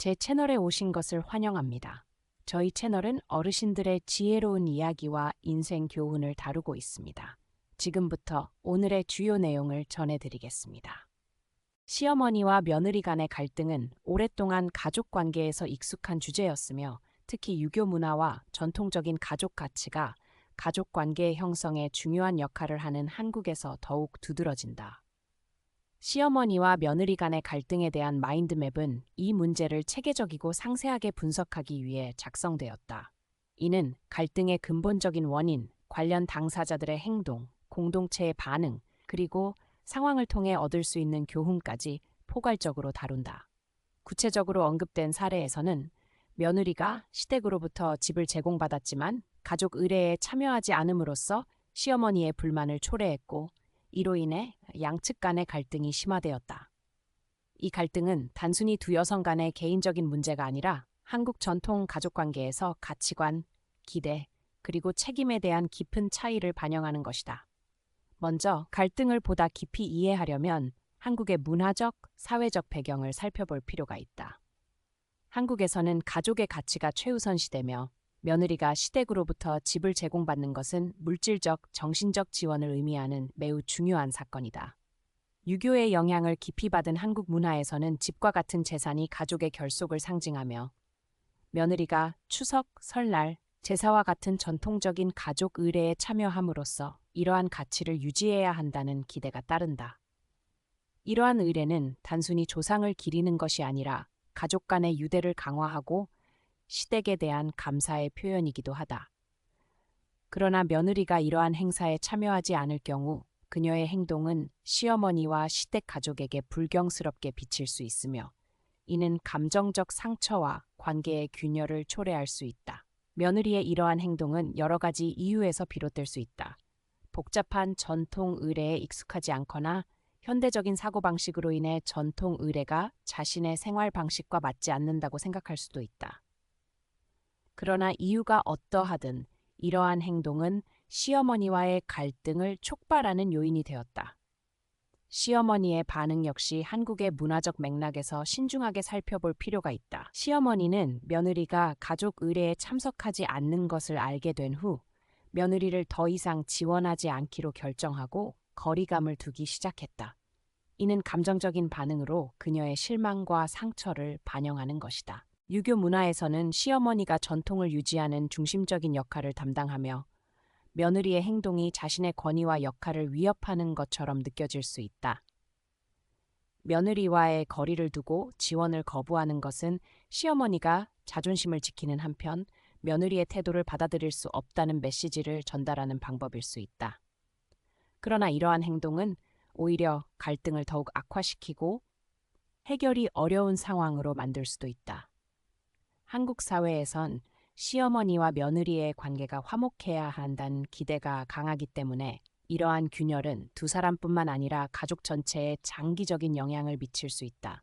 제 채널에 오신 것을 환영합니다. 저희 채널은 어르신들의 지혜로운 이야기와 인생 교훈을 다루고 있습니다. 지금부터 오늘의 주요 내용을 전해드리겠습니다. 시어머니와 며느리 간의 갈등은 오랫동안 가족 관계에서 익숙한 주제였으며, 특히 유교 문화와 전통적인 가족 가치가 가족 관계의 형성에 중요한 역할을 하는 한국에서 더욱 두드러진다. 시어머니와 며느리 간의 갈등에 대한 마인드맵은 이 문제를 체계적이고 상세하게 분석하기 위해 작성되었다. 이는 갈등의 근본적인 원인, 관련 당사자들의 행동, 공동체의 반응, 그리고 상황을 통해 얻을 수 있는 교훈까지 포괄적으로 다룬다. 구체적으로 언급된 사례에서는 며느리가 시댁으로부터 집을 제공받았지만 가족 의례에 참여하지 않음으로써 시어머니의 불만을 초래했고, 이로 인해 양측 간의 갈등이 심화되었다. 이 갈등은 단순히 두 여성 간의 개인적인 문제가 아니라 한국 전통 가족관계에서 가치관, 기대, 그리고 책임에 대한 깊은 차이를 반영하는 것이다. 먼저 갈등을 보다 깊이 이해하려면 한국의 문화적, 사회적 배경을 살펴볼 필요가 있다. 한국에서는 가족의 가치가 최우선 시되며, 며느리가 시댁으로부터 집을 제공받는 것은 물질적, 정신적 지원을 의미하는 매우 중요한 사건이다. 유교의 영향을 깊이 받은 한국 문화에서는 집과 같은 재산이 가족의 결속을 상징하며, 며느리가 추석, 설날, 제사와 같은 전통적인 가족 의례에 참여함으로써 이러한 가치를 유지해야 한다는 기대가 따른다. 이러한 의례는 단순히 조상을 기리는 것이 아니라 가족 간의 유대를 강화하고 시댁에 대한 감사의 표현이기도 하다. 그러나 며느리가 이러한 행사에 참여하지 않을 경우 그녀의 행동은 시어머니와 시댁 가족에게 불경스럽게 비칠 수 있으며, 이는 감정적 상처와 관계의 균열을 초래할 수 있다. 며느리의 이러한 행동은 여러 가지 이유에서 비롯될 수 있다. 복잡한 전통 의례에 익숙하지 않거나 현대적인 사고방식으로 인해 전통 의례가 자신의 생활 방식과 맞지 않는다고 생각할 수도 있다. 그러나 이유가 어떠하든 이러한 행동은 시어머니와의 갈등을 촉발하는 요인이 되었다. 시어머니의 반응 역시 한국의 문화적 맥락에서 신중하게 살펴볼 필요가 있다. 시어머니는 며느리가 가족 의례에 참석하지 않는 것을 알게 된 후 며느리를 더 이상 지원하지 않기로 결정하고 거리감을 두기 시작했다. 이는 감정적인 반응으로 그녀의 실망과 상처를 반영하는 것이다. 유교 문화에서는 시어머니가 전통을 유지하는 중심적인 역할을 담당하며, 며느리의 행동이 자신의 권위와 역할을 위협하는 것처럼 느껴질 수 있다. 며느리와의 거리를 두고 지원을 거부하는 것은 시어머니가 자존심을 지키는 한편 며느리의 태도를 받아들일 수 없다는 메시지를 전달하는 방법일 수 있다. 그러나 이러한 행동은 오히려 갈등을 더욱 악화시키고 해결이 어려운 상황으로 만들 수도 있다. 한국 사회에선 시어머니와 며느리의 관계가 화목해야 한다는 기대가 강하기 때문에 이러한 균열은 두 사람뿐만 아니라 가족 전체에 장기적인 영향을 미칠 수 있다.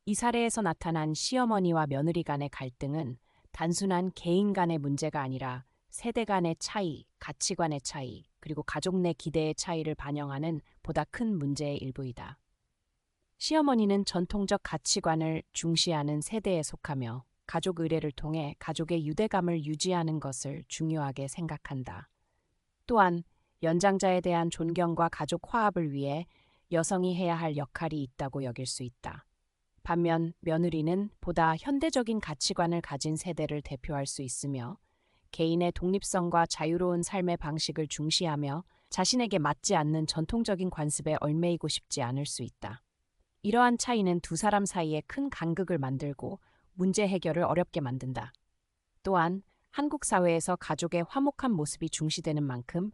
이 사례에서 나타난 시어머니와 며느리 간의 갈등은 단순한 개인 간의 문제가 아니라 세대 간의 차이, 가치관의 차이, 그리고 가족 내 기대의 차이를 반영하는 보다 큰 문제의 일부이다. 시어머니는 전통적 가치관을 중시하는 세대에 속하며 가족 의례를 통해 가족의 유대감을 유지하는 것을 중요하게 생각한다. 또한 연장자에 대한 존경과 가족 화합을 위해 여성이 해야 할 역할이 있다고 여길 수 있다. 반면 며느리는 보다 현대적인 가치관을 가진 세대를 대표할 수 있으며, 개인의 독립성과 자유로운 삶의 방식을 중시하며 자신에게 맞지 않는 전통적인 관습에 얽매이고 싶지 않을 수 있다. 이러한 차이는 두 사람 사이에 큰 간극을 만들고 문제 해결을 어렵게 만든다. 또한 한국 사회에서 가족의 화목한 모습이 중시되는 만큼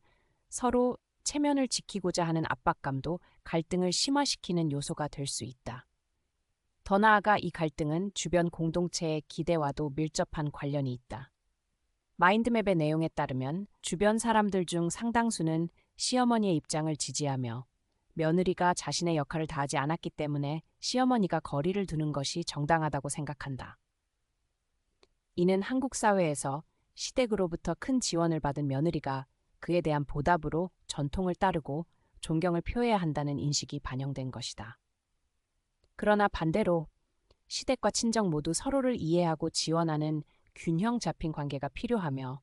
서로 체면을 지키고자 하는 압박감도 갈등을 심화시키는 요소가 될 수 있다. 더 나아가 이 갈등은 주변 공동체의 기대와도 밀접한 관련이 있다. 마인드맵의 내용에 따르면 주변 사람들 중 상당수는 시어머니의 입장을 지지하며, 며느리가 자신의 역할을 다하지 않았기 때문에 시어머니가 거리를 두는 것이 정당하다고 생각한다. 이는 한국 사회에서 시댁으로부터 큰 지원을 받은 며느리가 그에 대한 보답으로 전통을 따르고 존경을 표해야 한다는 인식이 반영된 것이다. 그러나 반대로 시댁과 친정 모두 서로를 이해하고 지원하는 균형 잡힌 관계가 필요하며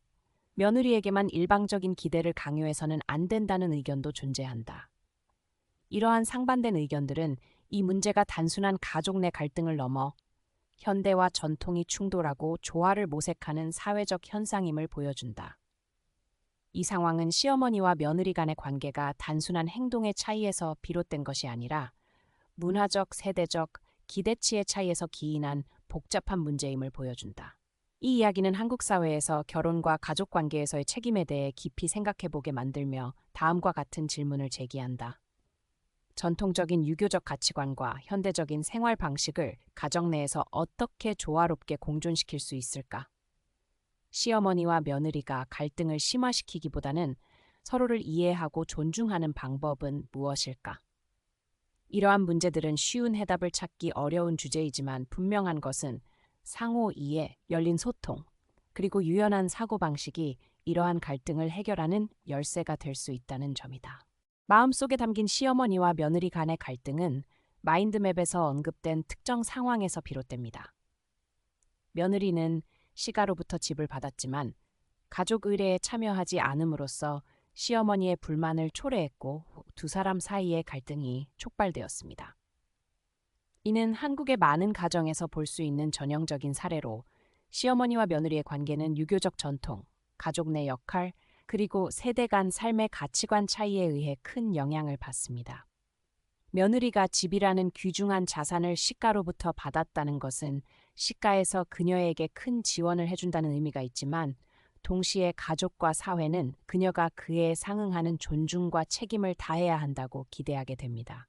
며느리에게만 일방적인 기대를 강요해서는 안 된다는 의견도 존재한다. 이러한 상반된 의견들은 이 문제가 단순한 가족 내 갈등을 넘어 현대와 전통이 충돌하고 조화를 모색하는 사회적 현상임을 보여준다. 이 상황은 시어머니와 며느리 간의 관계가 단순한 행동의 차이에서 비롯된 것이 아니라 문화적, 세대적, 기대치의 차이에서 기인한 복잡한 문제임을 보여준다. 이 이야기는 한국 사회에서 결혼과 가족 관계에서의 책임에 대해 깊이 생각해보게 만들며 다음과 같은 질문을 제기한다. 전통적인 유교적 가치관과 현대적인 생활 방식을 가정 내에서 어떻게 조화롭게 공존시킬 수 있을까? 시어머니와 며느리가 갈등을 심화시키기보다는 서로를 이해하고 존중하는 방법은 무엇일까? 이러한 문제들은 쉬운 해답을 찾기 어려운 주제이지만 분명한 것은 상호 이해, 열린 소통, 그리고 유연한 사고방식이 이러한 갈등을 해결하는 열쇠가 될 수 있다는 점이다. 마음속에 담긴 시어머니와 며느리 간의 갈등은 마인드맵에서 언급된 특정 상황에서 비롯됩니다. 며느리는 시가로부터 집을 받았지만 가족 의례에 참여하지 않음으로써 시어머니의 불만을 초래했고 두 사람 사이의 갈등이 촉발되었습니다. 이는 한국의 많은 가정에서 볼 수 있는 전형적인 사례로 시어머니와 며느리의 관계는 유교적 전통, 가족 내 역할, 그리고 세대 간 삶의 가치관 차이에 의해 큰 영향을 받습니다. 며느리가 집이라는 귀중한 자산을 시가로부터 받았다는 것은 시가에서 그녀에게 큰 지원을 해준다는 의미가 있지만 동시에 가족과 사회는 그녀가 그에 상응하는 존중과 책임을 다해야 한다고 기대하게 됩니다.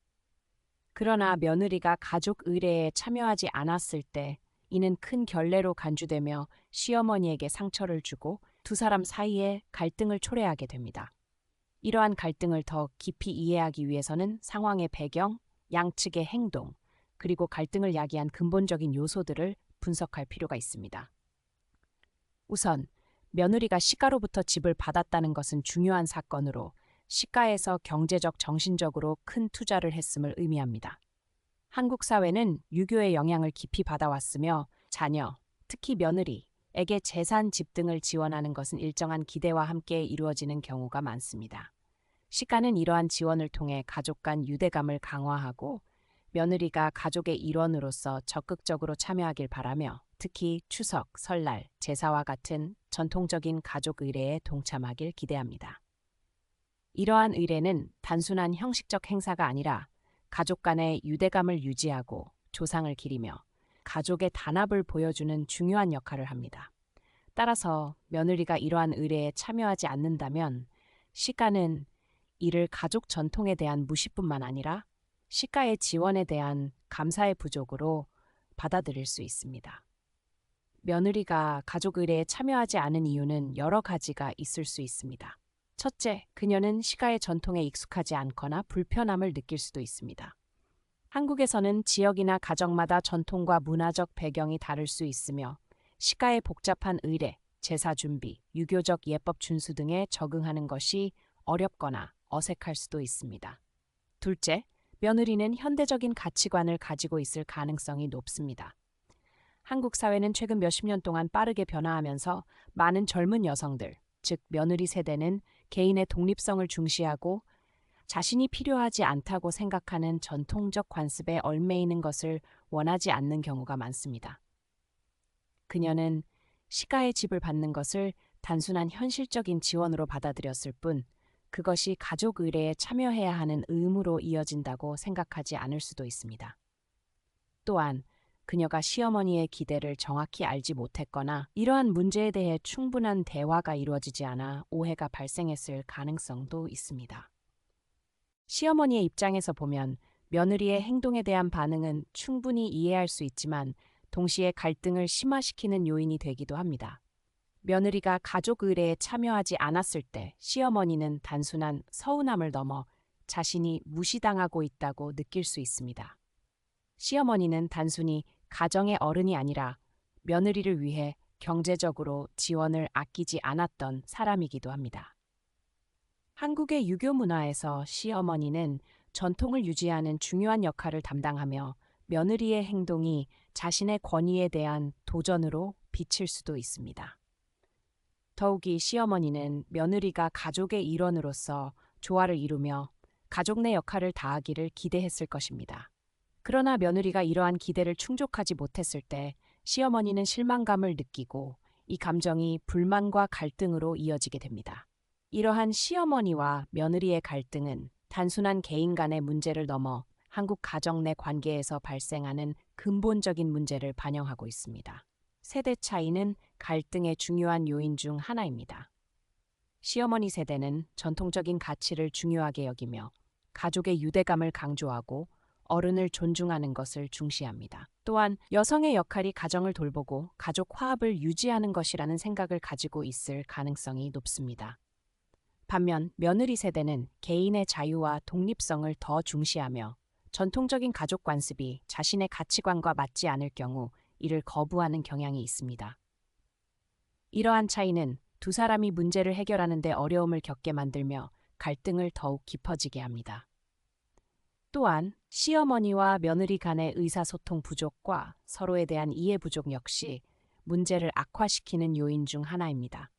그러나 며느리가 가족 의례에 참여하지 않았을 때 이는 큰 결례로 간주되며 시어머니에게 상처를 주고 두 사람 사이에 갈등을 초래하게 됩니다. 이러한 갈등을 더 깊이 이해하기 위해서는 상황의 배경, 양측의 행동, 그리고 갈등을 야기한 근본적인 요소들을 분석할 필요가 있습니다. 우선 며느리가 시가로부터 집을 받았다는 것은 중요한 사건으로 시가에서 경제적, 정신적으로 큰 투자를 했음을 의미합니다. 한국 사회는 유교의 영향을 깊이 받아왔으며 자녀, 특히 며느리에게 재산 집등을 지원하는 것은 일정한 기대와 함께 이루어지는 경우가 많습니다. 시가는 이러한 지원을 통해 가족 간 유대감을 강화하고 며느리가 가족의 일원으로서 적극적으로 참여하길 바라며 특히 추석, 설날, 제사와 같은 전통적인 가족 의례에 동참하길 기대합니다. 이러한 의례는 단순한 형식적 행사가 아니라 가족 간의 유대감을 유지하고 조상을 기리며 가족의 단합을 보여주는 중요한 역할을 합니다. 따라서 며느리가 이러한 의례에 참여하지 않는다면 시가는 이를 가족 전통에 대한 무시뿐만 아니라 시가의 지원에 대한 감사의 부족으로 받아들일 수 있습니다. 며느리가 가족 의례에 참여하지 않은 이유는 여러 가지가 있을 수 있습니다. 첫째, 그녀는 시가의 전통에 익숙하지 않거나 불편함을 느낄 수도 있습니다. 한국에서는 지역이나 가정마다 전통과 문화적 배경이 다를 수 있으며 시가의 복잡한 의례, 제사 준비, 유교적 예법 준수 등에 적응하는 것이 어렵거나 어색할 수도 있습니다. 둘째, 며느리는 현대적인 가치관을 가지고 있을 가능성이 높습니다. 한국 사회는 최근 몇십 년 동안 빠르게 변화하면서 많은 젊은 여성들, 즉 며느리 세대는 개인의 독립성을 중시하고 자신이 필요하지 않다고 생각하는 전통적 관습에 얽매이는 것을 원하지 않는 경우가 많습니다. 그녀는 시가의 집을 받는 것을 단순한 현실적인 지원으로 받아들였을 뿐 그것이 가족 의례에 참여해야 하는 의무로 이어진다고 생각하지 않을 수도 있습니다. 또한 그녀가 시어머니의 기대를 정확히 알지 못했거나 이러한 문제에 대해 충분한 대화가 이루어지지 않아 오해가 발생했을 가능성도 있습니다. 시어머니의 입장에서 보면 며느리의 행동에 대한 반응은 충분히 이해할 수 있지만 동시에 갈등을 심화시키는 요인이 되기도 합니다. 며느리가 가족 의례에 참여하지 않았을 때 시어머니는 단순한 서운함을 넘어 자신이 무시당하고 있다고 느낄 수 있습니다. 시어머니는 단순히 가정의 어른이 아니라 며느리를 위해 경제적으로 지원을 아끼지 않았던 사람이기도 합니다. 한국의 유교 문화에서 시어머니는 전통을 유지하는 중요한 역할을 담당하며 며느리의 행동이 자신의 권위에 대한 도전으로 비칠 수도 있습니다. 더욱이 시어머니는 며느리가 가족의 일원으로서 조화를 이루며 가족 내 역할을 다하기를 기대했을 것입니다. 그러나 며느리가 이러한 기대를 충족하지 못했을 때 시어머니는 실망감을 느끼고 이 감정이 불만과 갈등으로 이어지게 됩니다. 이러한 시어머니와 며느리의 갈등은 단순한 개인 간의 문제를 넘어 한국 가정 내 관계에서 발생하는 근본적인 문제를 반영하고 있습니다. 세대 차이는 갈등의 중요한 요인 중 하나입니다. 시어머니 세대는 전통적인 가치를 중요하게 여기며 가족의 유대감을 강조하고 어른을 존중하는 것을 중시합니다. 또한 여성의 역할이 가정을 돌보고 가족 화합을 유지하는 것이라는 생각을 가지고 있을 가능성이 높습니다. 반면 며느리 세대는 개인의 자유와 독립성을 더 중시하며 전통적인 가족 관습이 자신의 가치관과 맞지 않을 경우 이를 거부하는 경향이 있습니다. 이러한 차이는 두 사람이 문제를 해결하는 데 어려움을 겪게 만들며 갈등을 더욱 깊어지게 합니다. 또한 시어머니와 며느리 간의 의사소통 부족과 서로에 대한 이해 부족 역시 문제를 악화시키는 요인 중 하나입니다.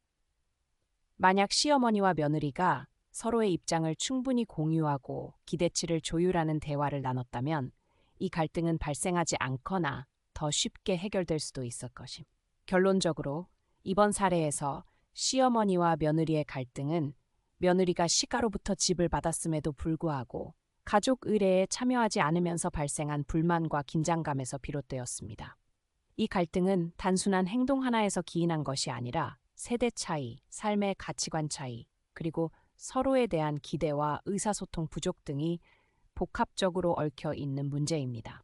만약 시어머니와 며느리가 서로의 입장을 충분히 공유하고 기대치를 조율하는 대화를 나눴다면 이 갈등은 발생하지 않거나 더 쉽게 해결될 수도 있을 것임. 결론적으로 이번 사례에서 시어머니와 며느리의 갈등은 며느리가 시가로부터 집을 받았음에도 불구하고 가족 의례에 참여하지 않으면서 발생한 불만과 긴장감에서 비롯되었습니다. 이 갈등은 단순한 행동 하나에서 기인한 것이 아니라 세대 차이, 삶의 가치관 차이, 그리고 서로에 대한 기대와 의사소통 부족 등이 복합적으로 얽혀 있는 문제입니다.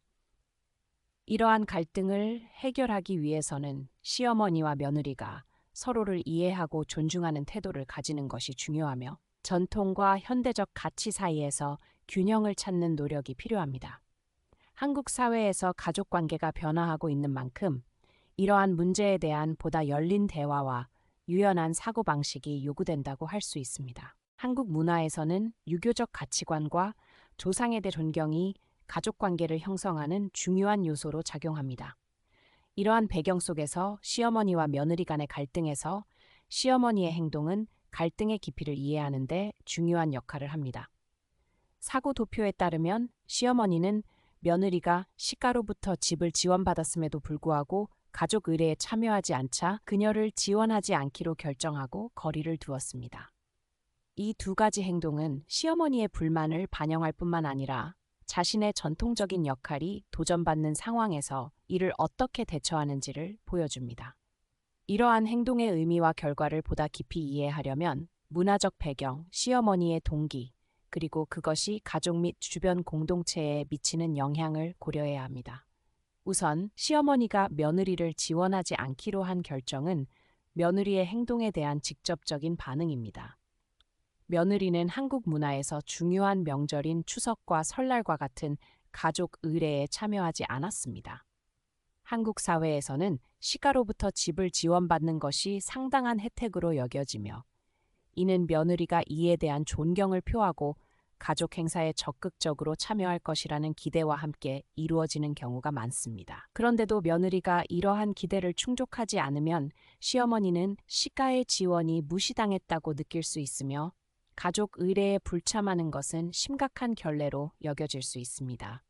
이러한 갈등을 해결하기 위해서는 시어머니와 며느리가 서로를 이해하고 존중하는 태도를 가지는 것이 중요하며 전통과 현대적 가치 사이에서 균형을 찾는 노력이 필요합니다. 한국 사회에서 가족 관계가 변화하고 있는 만큼 이러한 문제에 대한 보다 열린 대화와 유연한 사고방식이 요구된다고 할 수 있습니다. 한국 문화에서는 유교적 가치관과 조상에 대한 존경이 가족 관계를 형성하는 중요한 요소로 작용합니다. 이러한 배경 속에서 시어머니와 며느리 간의 갈등에서 시어머니의 행동은 갈등의 깊이를 이해하는 데 중요한 역할을 합니다. 사고 도표에 따르면 시어머니는 며느리가 시가로부터 집을 지원받았음에도 불구하고 가족 의례에 참여하지 않자 그녀를 지원하지 않기로 결정하고 거리를 두었습니다. 이 두 가지 행동은 시어머니의 불만을 반영할 뿐만 아니라 자신의 전통적인 역할이 도전받는 상황에서 이를 어떻게 대처하는지를 보여줍니다. 이러한 행동의 의미와 결과를 보다 깊이 이해하려면 문화적 배경, 시어머니의 동기, 그리고 그것이 가족 및 주변 공동체에 미치는 영향을 고려해야 합니다. 우선 시어머니가 며느리를 지원하지 않기로 한 결정은 며느리의 행동에 대한 직접적인 반응입니다. 며느리는 한국 문화에서 중요한 명절인 추석과 설날과 같은 가족 의례에 참여하지 않았습니다. 한국 사회에서는 시가로부터 집을 지원받는 것이 상당한 혜택으로 여겨지며 이는 며느리가 이에 대한 존경을 표하고 가족 행사에 적극적으로 참여할 것이라는 기대와 함께 이루어지는 경우가 많습니다. 그런데도 며느리가 이러한 기대를 충족하지 않으면 시어머니는 시가의 지원이 무시당했다고 느낄 수 있으며 가족 의례에 불참하는 것은 심각한 결례로 여겨질 수 있습니다.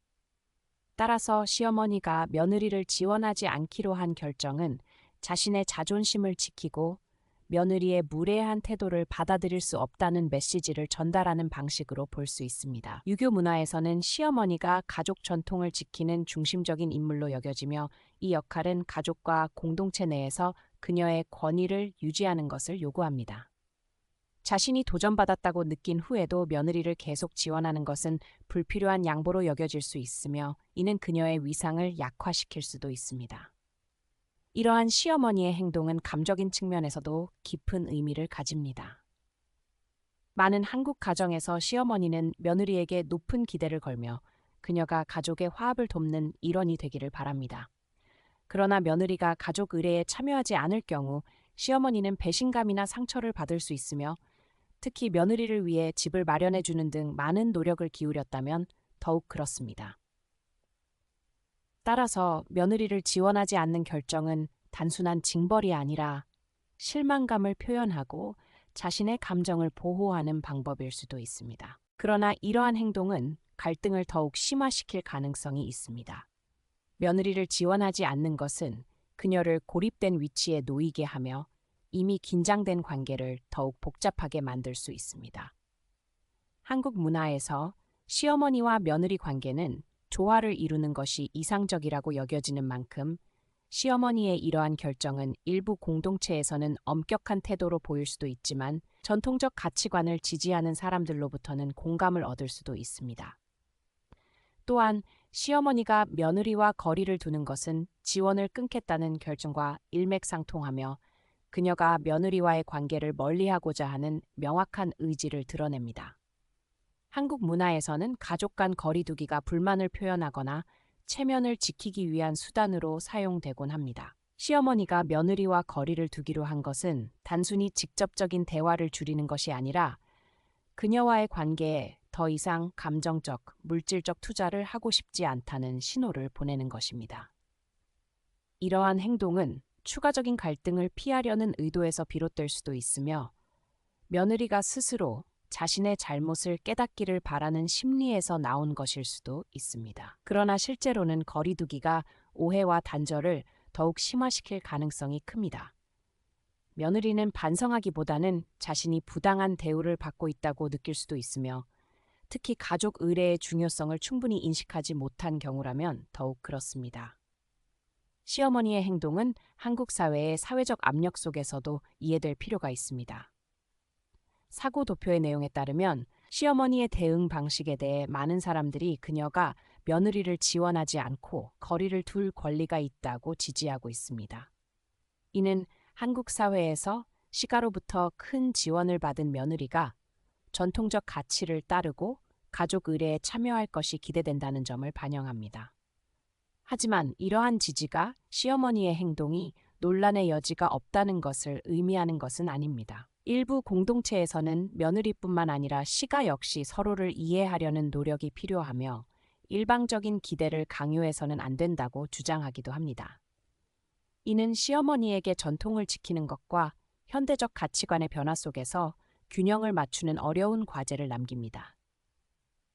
따라서 시어머니가 며느리를 지원하지 않기로 한 결정은 자신의 자존심을 지키고 며느리의 무례한 태도를 받아들일 수 없다는 메시지를 전달하는 방식으로 볼 수 있습니다. 유교 문화에서는 시어머니가 가족 전통을 지키는 중심적인 인물로 여겨지며 이 역할은 가족과 공동체 내에서 그녀의 권위를 유지하는 것을 요구합니다. 자신이 도전받았다고 느낀 후에도 며느리를 계속 지원하는 것은 불필요한 양보로 여겨질 수 있으며 이는 그녀의 위상을 약화시킬 수도 있습니다. 이러한 시어머니의 행동은 감적인 측면에서도 깊은 의미를 가집니다. 많은 한국 가정에서 시어머니는 며느리에게 높은 기대를 걸며 그녀가 가족의 화합을 돕는 일원이 되기를 바랍니다. 그러나 며느리가 가족 의례에 참여하지 않을 경우 시어머니는 배신감이나 상처를 받을 수 있으며 특히 며느리를 위해 집을 마련해 주는 등 많은 노력을 기울였다면 더욱 그렇습니다. 따라서 며느리를 지원하지 않는 결정은 단순한 징벌이 아니라 실망감을 표현하고 자신의 감정을 보호하는 방법일 수도 있습니다. 그러나 이러한 행동은 갈등을 더욱 심화시킬 가능성이 있습니다. 며느리를 지원하지 않는 것은 그녀를 고립된 위치에 놓이게 하며 이미 긴장된 관계를 더욱 복잡하게 만들 수 있습니다. 한국 문화에서 시어머니와 며느리 관계는 조화를 이루는 것이 이상적이라고 여겨지는 만큼 시어머니의 이러한 결정은 일부 공동체에서는 엄격한 태도로 보일 수도 있지만 전통적 가치관을 지지하는 사람들로부터는 공감을 얻을 수도 있습니다. 또한 시어머니가 며느리와 거리를 두는 것은 지원을 끊겠다는 결정과 일맥상통하며 그녀가 며느리와의 관계를 멀리하고자 하는 명확한 의지를 드러냅니다. 한국 문화에서는 가족 간 거리두기가 불만을 표현하거나 체면을 지키기 위한 수단으로 사용되곤 합니다. 시어머니가 며느리와 거리를 두기로 한 것은 단순히 직접적인 대화를 줄이는 것이 아니라 그녀와의 관계에 더 이상 감정적, 물질적 투자를 하고 싶지 않다는 신호를 보내는 것입니다. 이러한 행동은 추가적인 갈등을 피하려는 의도에서 비롯될 수도 있으며 며느리가 스스로 자신의 잘못을 깨닫기를 바라는 심리에서 나온 것일 수도 있습니다. 그러나 실제로는 거리두기가 오해와 단절을 더욱 심화시킬 가능성이 큽니다. 며느리는 반성하기보다는 자신이 부당한 대우를 받고 있다고 느낄 수도 있으며 특히 가족 의례의 중요성을 충분히 인식하지 못한 경우라면 더욱 그렇습니다. 시어머니의 행동은 한국 사회의 사회적 압력 속에서도 이해될 필요가 있습니다. 사고 도표의 내용에 따르면 시어머니의 대응 방식에 대해 많은 사람들이 그녀가 며느리를 지원하지 않고 거리를 둘 권리가 있다고 지지하고 있습니다. 이는 한국 사회에서 시가로부터 큰 지원을 받은 며느리가 전통적 가치를 따르고 가족 의례에 참여할 것이 기대된다는 점을 반영합니다. 하지만 이러한 지지가 시어머니의 행동이 논란의 여지가 없다는 것을 의미하는 것은 아닙니다. 일부 공동체에서는 며느리뿐만 아니라 시가 역시 서로를 이해하려는 노력이 필요하며 일방적인 기대를 강요해서는 안 된다고 주장하기도 합니다. 이는 시어머니에게 전통을 지키는 것과 현대적 가치관의 변화 속에서 균형을 맞추는 어려운 과제를 남깁니다.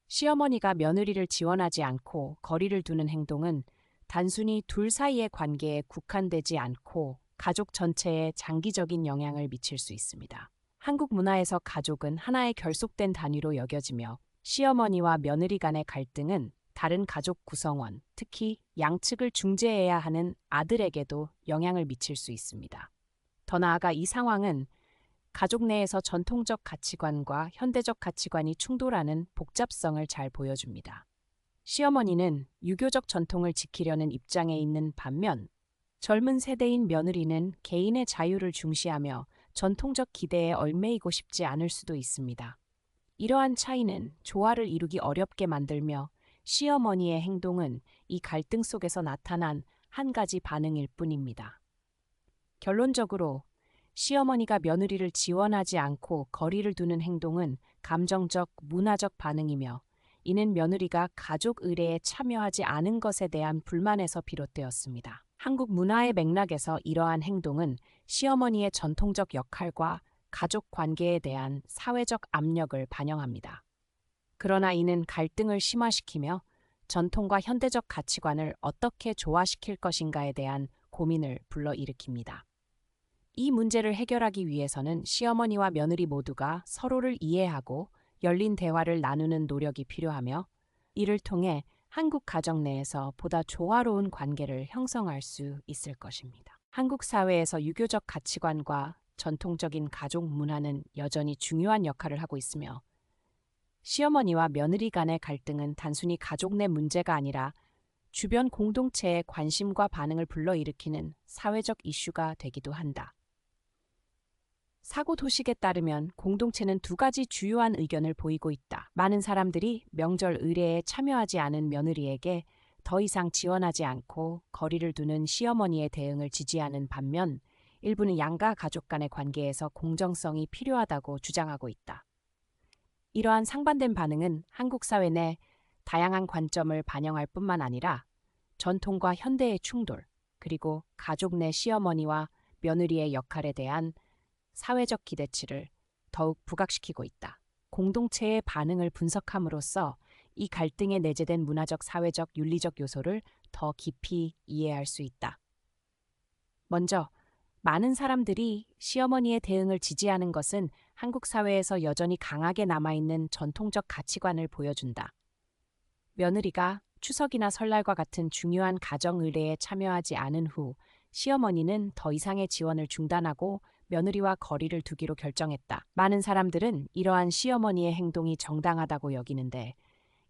시어머니가 며느리를 지원하지 않고 거리를 두는 행동은 단순히 둘 사이의 관계에 국한되지 않고 가족 전체에 장기적인 영향을 미칠 수 있습니다. 한국 문화에서 가족은 하나의 결속된 단위로 여겨지며 시어머니와 며느리 간의 갈등은 다른 가족 구성원, 특히 양측을 중재해야 하는 아들에게도 영향을 미칠 수 있습니다. 더 나아가 이 상황은 가족 내에서 전통적 가치관과 현대적 가치관이 충돌하는 복잡성을 잘 보여줍니다. 시어머니는 유교적 전통을 지키려는 입장에 있는 반면 젊은 세대인 며느리는 개인의 자유를 중시하며 전통적 기대에 얽매이고 싶지 않을 수도 있습니다. 이러한 차이는 조화를 이루기 어렵게 만들며 시어머니의 행동은 이 갈등 속에서 나타난 한 가지 반응일 뿐입니다. 결론적으로 시어머니가 며느리를 지원하지 않고 거리를 두는 행동은 감정적, 문화적 반응이며 이는 며느리가 가족 의례에 참여하지 않은 것에 대한 불만에서 비롯되었습니다. 한국 문화의 맥락에서 이러한 행동은 시어머니의 전통적 역할과 가족 관계에 대한 사회적 압력을 반영합니다. 그러나 이는 갈등을 심화시키며 전통과 현대적 가치관을 어떻게 조화시킬 것인가에 대한 고민을 불러일으킵니다. 이 문제를 해결하기 위해서는 시어머니와 며느리 모두가 서로를 이해하고 열린 대화를 나누는 노력이 필요하며 이를 통해 한국 가정 내에서 보다 조화로운 관계를 형성할 수 있을 것입니다. 한국 사회에서 유교적 가치관과 전통적인 가족 문화는 여전히 중요한 역할을 하고 있으며 시어머니와 며느리 간의 갈등은 단순히 가족 내 문제가 아니라 주변 공동체의 관심과 반응을 불러일으키는 사회적 이슈가 되기도 한다. 사고 도식에 따르면 공동체는 두 가지 주요한 의견을 보이고 있다. 많은 사람들이 명절 의례에 참여하지 않은 며느리에게 더 이상 지원하지 않고 거리를 두는 시어머니의 대응을 지지하는 반면 일부는 양가 가족 간의 관계에서 공정성이 필요하다고 주장하고 있다. 이러한 상반된 반응은 한국 사회 내 다양한 관점을 반영할 뿐만 아니라 전통과 현대의 충돌, 그리고 가족 내 시어머니와 며느리의 역할에 대한 사회적 기대치를 더욱 부각시키고 있다. 공동체의 반응을 분석함으로써 이 갈등에 내재된 문화적, 사회적, 윤리적 요소를 더 깊이 이해할 수 있다. 먼저, 많은 사람들이 시어머니의 대응을 지지하는 것은 한국 사회에서 여전히 강하게 남아있는 전통적 가치관을 보여준다. 며느리가 추석이나 설날과 같은 중요한 가정 의례에 참여하지 않은 후 시어머니는 더 이상의 지원을 중단하고 며느리와 거리를 두기로 결정했다. 많은 사람들은 이러한 시어머니의 행동이 정당하다고 여기는데,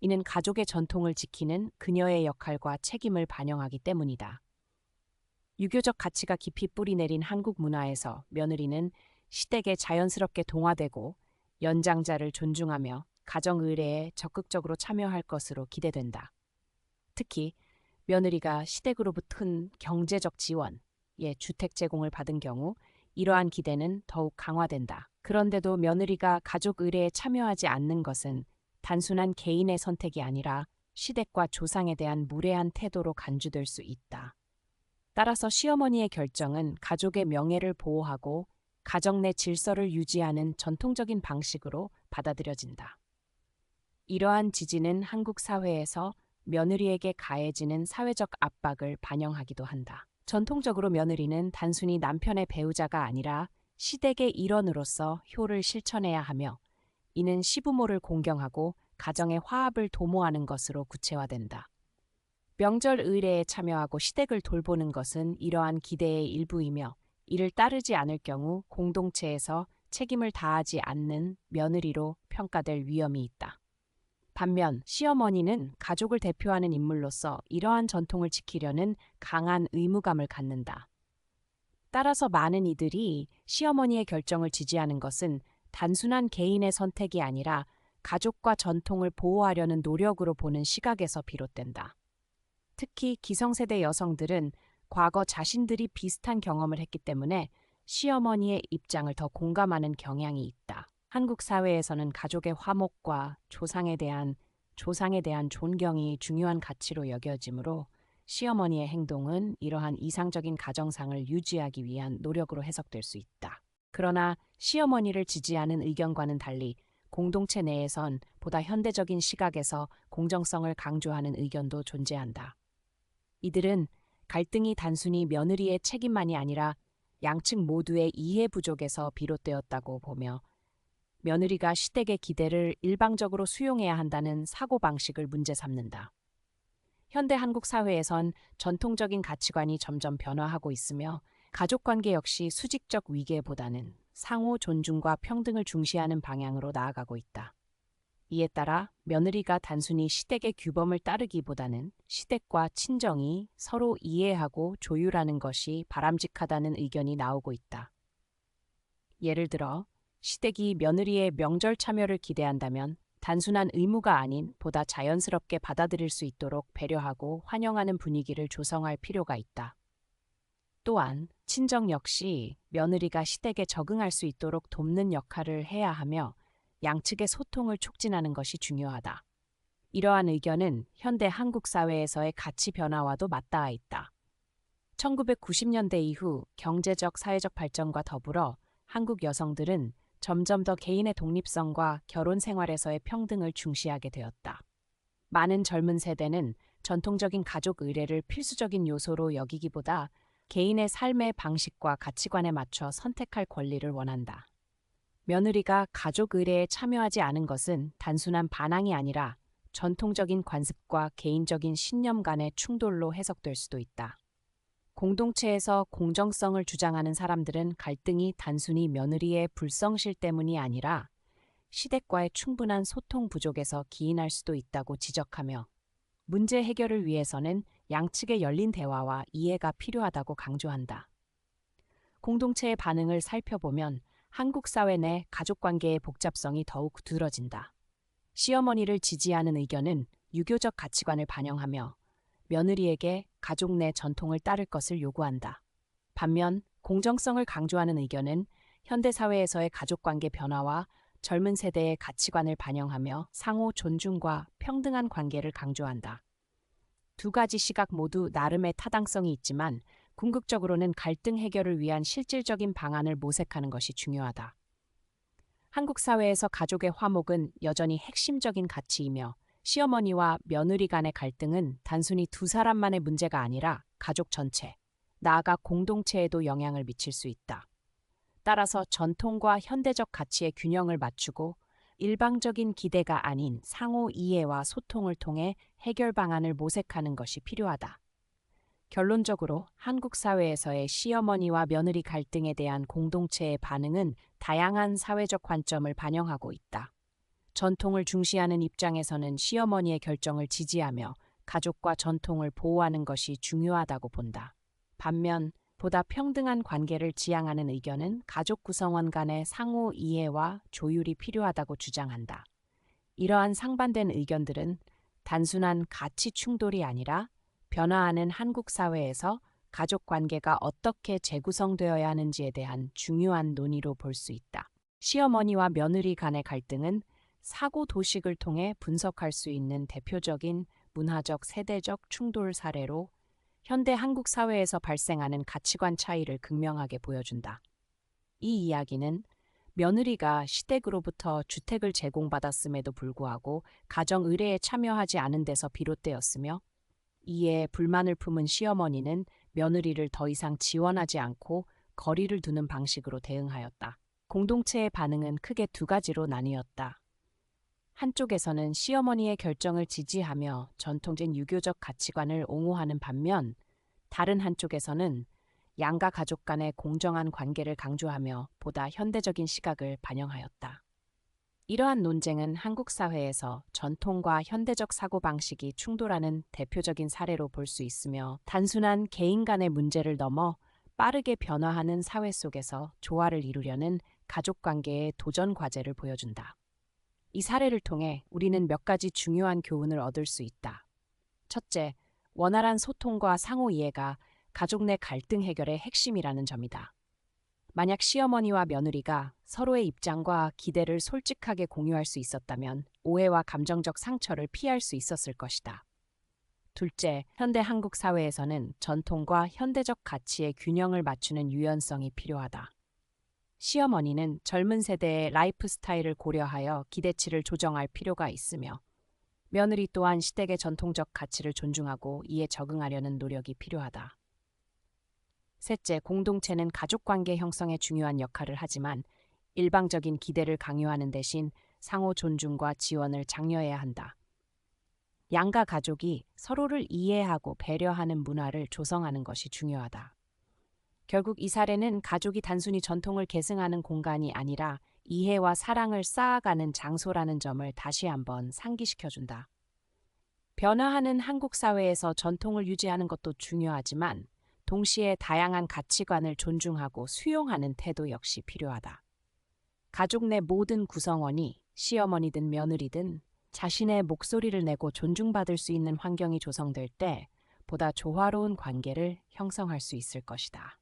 이는 가족의 전통을 지키는 그녀의 역할과 책임을 반영하기 때문이다. 유교적 가치가 깊이 뿌리내린 한국 문화에서 며느리는 시댁에 자연스럽게 동화되고 연장자를 존중하며 가정 의례에 적극적으로 참여할 것으로 기대된다. 특히 며느리가 시댁으로부터 큰 경제적 지원, 주택 제공을 받은 경우 이러한 기대는 더욱 강화된다. 그런데도 며느리가 가족 의례에 참여하지 않는 것은 단순한 개인의 선택이 아니라 시댁과 조상에 대한 무례한 태도로 간주될 수 있다. 따라서 시어머니의 결정은 가족의 명예를 보호하고 가정 내 질서를 유지하는 전통적인 방식으로 받아들여진다. 이러한 지지는 한국 사회에서 며느리에게 가해지는 사회적 압박을 반영하기도 한다. 전통적으로 며느리는 단순히 남편의 배우자가 아니라 시댁의 일원으로서 효를 실천해야 하며, 이는 시부모를 공경하고 가정의 화합을 도모하는 것으로 구체화된다. 명절 의례에 참여하고 시댁을 돌보는 것은 이러한 기대의 일부이며, 이를 따르지 않을 경우 공동체에서 책임을 다하지 않는 며느리로 평가될 위험이 있다. 반면 시어머니는 가족을 대표하는 인물로서 이러한 전통을 지키려는 강한 의무감을 갖는다. 따라서 많은 이들이 시어머니의 결정을 지지하는 것은 단순한 개인의 선택이 아니라 가족과 전통을 보호하려는 노력으로 보는 시각에서 비롯된다. 특히 기성세대 여성들은 과거 자신들이 비슷한 경험을 했기 때문에 시어머니의 입장을 더 공감하는 경향이 있다. 한국 사회에서는 가족의 화목과 조상에 대한 존경이 중요한 가치로 여겨지므로 시어머니의 행동은 이러한 이상적인 가정상을 유지하기 위한 노력으로 해석될 수 있다. 그러나 시어머니를 지지하는 의견과는 달리 공동체 내에선 보다 현대적인 시각에서 공정성을 강조하는 의견도 존재한다. 이들은 갈등이 단순히 며느리의 책임만이 아니라 양측 모두의 이해 부족에서 비롯되었다고 보며, 며느리가 시댁의 기대를 일방적으로 수용해야 한다는 사고방식을 문제 삼는다. 현대 한국 사회에선 전통적인 가치관이 점점 변화하고 있으며, 가족관계 역시 수직적 위계보다는 상호 존중과 평등을 중시하는 방향으로 나아가고 있다. 이에 따라 며느리가 단순히 시댁의 규범을 따르기보다는 시댁과 친정이 서로 이해하고 조율하는 것이 바람직하다는 의견이 나오고 있다. 예를 들어 시댁이 며느리의 명절 참여를 기대한다면 단순한 의무가 아닌 보다 자연스럽게 받아들일 수 있도록 배려하고 환영하는 분위기를 조성할 필요가 있다. 또한 친정 역시 며느리가 시댁에 적응할 수 있도록 돕는 역할을 해야 하며, 양측의 소통을 촉진하는 것이 중요하다. 이러한 의견은 현대 한국 사회에서의 가치 변화와도 맞닿아 있다. 1990년대 이후 경제적, 사회적 발전과 더불어 한국 여성들은 점점 더 개인의 독립성과 결혼 생활에서의 평등을 중시하게 되었다. 많은 젊은 세대는 전통적인 가족 의례를 필수적인 요소로 여기기보다 개인의 삶의 방식과 가치관에 맞춰 선택할 권리를 원한다. 며느리가 가족 의례에 참여하지 않은 것은 단순한 반항이 아니라 전통적인 관습과 개인적인 신념 간의 충돌로 해석될 수도 있다. 공동체에서 공정성을 주장하는 사람들은 갈등이 단순히 며느리의 불성실 때문이 아니라 시댁과의 충분한 소통 부족에서 기인할 수도 있다고 지적하며, 문제 해결을 위해서는 양측의 열린 대화와 이해가 필요하다고 강조한다. 공동체의 반응을 살펴보면 한국 사회 내 가족관계의 복잡성이 더욱 두드러진다. 시어머니를 지지하는 의견은 유교적 가치관을 반영하며 며느리에게 가족 내 전통을 따를 것을 요구한다. 반면 공정성을 강조하는 의견은 현대사회에서의 가족관계 변화와 젊은 세대의 가치관을 반영하며 상호 존중과 평등한 관계를 강조한다. 두 가지 시각 모두 나름의 타당성이 있지만 궁극적으로는 갈등 해결을 위한 실질적인 방안을 모색하는 것이 중요하다. 한국 사회에서 가족의 화목은 여전히 핵심적인 가치이며 시어머니와 며느리 간의 갈등은 단순히 두 사람만의 문제가 아니라 가족 전체, 나아가 공동체에도 영향을 미칠 수 있다. 따라서 전통과 현대적 가치의 균형을 맞추고 일방적인 기대가 아닌 상호 이해와 소통을 통해 해결 방안을 모색하는 것이 필요하다. 결론적으로 한국 사회에서의 시어머니와 며느리 갈등에 대한 공동체의 반응은 다양한 사회적 관점을 반영하고 있다. 전통을 중시하는 입장에서는 시어머니의 결정을 지지하며 가족과 전통을 보호하는 것이 중요하다고 본다. 반면 보다 평등한 관계를 지향하는 의견은 가족 구성원 간의 상호 이해와 조율이 필요하다고 주장한다. 이러한 상반된 의견들은 단순한 가치 충돌이 아니라 변화하는 한국 사회에서 가족 관계가 어떻게 재구성되어야 하는지에 대한 중요한 논의로 볼 수 있다. 시어머니와 며느리 간의 갈등은 사고 도식을 통해 분석할 수 있는 대표적인 문화적 세대적 충돌 사례로 현대 한국 사회에서 발생하는 가치관 차이를 극명하게 보여준다. 이 이야기는 며느리가 시댁으로부터 주택을 제공받았음에도 불구하고 가정 의례에 참여하지 않은 데서 비롯되었으며, 이에 불만을 품은 시어머니는 며느리를 더 이상 지원하지 않고 거리를 두는 방식으로 대응하였다. 공동체의 반응은 크게 두 가지로 나뉘었다. 한쪽에서는 시어머니의 결정을 지지하며 전통적인 유교적 가치관을 옹호하는 반면, 다른 한쪽에서는 양가 가족 간의 공정한 관계를 강조하며 보다 현대적인 시각을 반영하였다. 이러한 논쟁은 한국 사회에서 전통과 현대적 사고방식이 충돌하는 대표적인 사례로 볼 수 있으며, 단순한 개인 간의 문제를 넘어 빠르게 변화하는 사회 속에서 조화를 이루려는 가족관계의 도전 과제를 보여준다. 이 사례를 통해 우리는 몇 가지 중요한 교훈을 얻을 수 있다. 첫째, 원활한 소통과 상호 이해가 가족 내 갈등 해결의 핵심이라는 점이다. 만약 시어머니와 며느리가 서로의 입장과 기대를 솔직하게 공유할 수 있었다면 오해와 감정적 상처를 피할 수 있었을 것이다. 둘째, 현대 한국 사회에서는 전통과 현대적 가치의 균형을 맞추는 유연성이 필요하다. 시어머니는 젊은 세대의 라이프 스타일을 고려하여 기대치를 조정할 필요가 있으며, 며느리 또한 시댁의 전통적 가치를 존중하고 이에 적응하려는 노력이 필요하다. 셋째, 공동체는 가족관계 형성에 중요한 역할을 하지만 일방적인 기대를 강요하는 대신 상호 존중과 지원을 장려해야 한다. 양가 가족이 서로를 이해하고 배려하는 문화를 조성하는 것이 중요하다. 결국 이 사례는 가족이 단순히 전통을 계승하는 공간이 아니라 이해와 사랑을 쌓아가는 장소라는 점을 다시 한번 상기시켜준다. 변화하는 한국 사회에서 전통을 유지하는 것도 중요하지만 동시에 다양한 가치관을 존중하고 수용하는 태도 역시 필요하다. 가족 내 모든 구성원이 시어머니든 며느리든 자신의 목소리를 내고 존중받을 수 있는 환경이 조성될 때 보다 조화로운 관계를 형성할 수 있을 것이다.